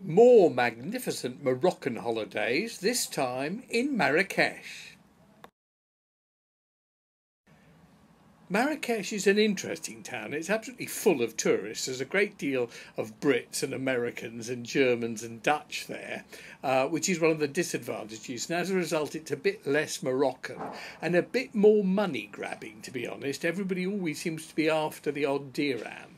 More magnificent Moroccan holidays, this time in Marrakech. Marrakech is an interesting town. It's absolutely full of tourists. There's a great deal of Brits and Americans and Germans and Dutch there, which is one of the disadvantages. And as a result, it's a bit less Moroccan and a bit more money grabbing, to be honest. Everybody always seems to be after the odd dirham.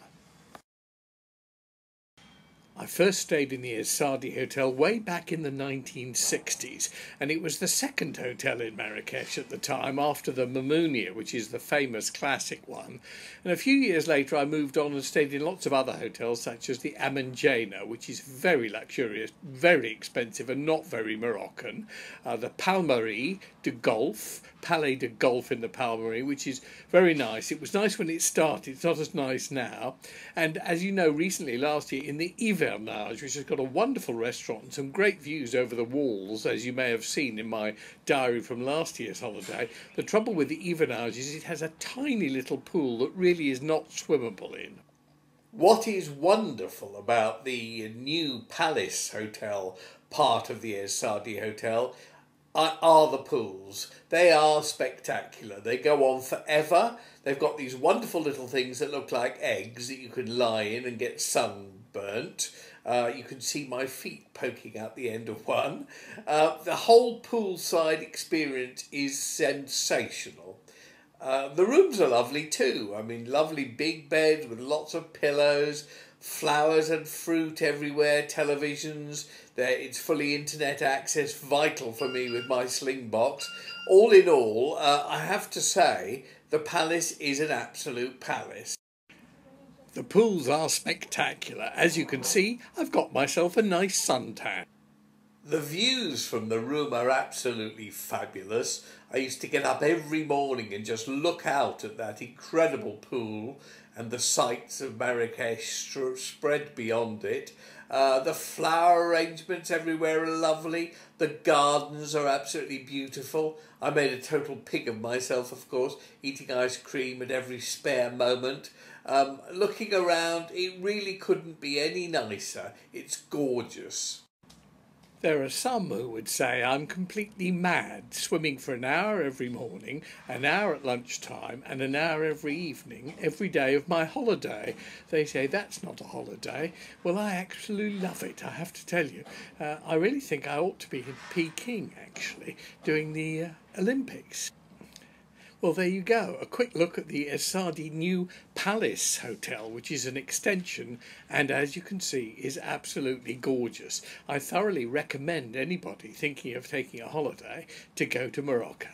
I first stayed in the Es Saadi Hotel way back in the 1960s, and it was the second hotel in Marrakech at the time after the Mamounia, which is the famous classic one. And a few years later I moved on and stayed in lots of other hotels such as the Amanjena, which is very luxurious, very expensive and not very Moroccan, the Palmerie de Golf, Palais de Golf in the Palmerie, which is very nice. It was nice when it started, it's not as nice now. And as you know, recently, last year, in the which has got a wonderful restaurant and some great views over the walls, as you may have seen in my diary from last year's holiday. The trouble with the Hivernage is it has a tiny little pool that really is not swimmable in. What is wonderful about the new Palace Hotel part of the Es Saadi Hotel are the pools. They are spectacular. They go on forever. They've got these wonderful little things that look like eggs that you can lie in and get sunburnt. You can see my feet poking out the end of one. The whole poolside experience is sensational. The rooms are lovely too. I mean, lovely big beds with lots of pillows, flowers and fruit everywhere, televisions. It's fully internet access, vital for me with my sling box. All in all, I have to say, the palace is an absolute palace. The pools are spectacular. As you can see, I've got myself a nice suntan. The views from the room are absolutely fabulous. I used to get up every morning and just look out at that incredible pool and the sights of Marrakech spread beyond it. The flower arrangements everywhere are lovely. The gardens are absolutely beautiful. I made a total pig of myself, of course, eating ice cream at every spare moment. Looking around, it really couldn't be any nicer. It's gorgeous. There are some who would say I'm completely mad, swimming for an hour every morning, an hour at lunchtime and an hour every evening, every day of my holiday. They say that's not a holiday. Well, I absolutely love it, I have to tell you. I really think I ought to be in Peking, actually, doing the Olympics. Well, there you go. A quick look at the Es Saadi new Palace Hotel, which is an extension and, as you can see, is absolutely gorgeous. I thoroughly recommend anybody thinking of taking a holiday to go to Morocco.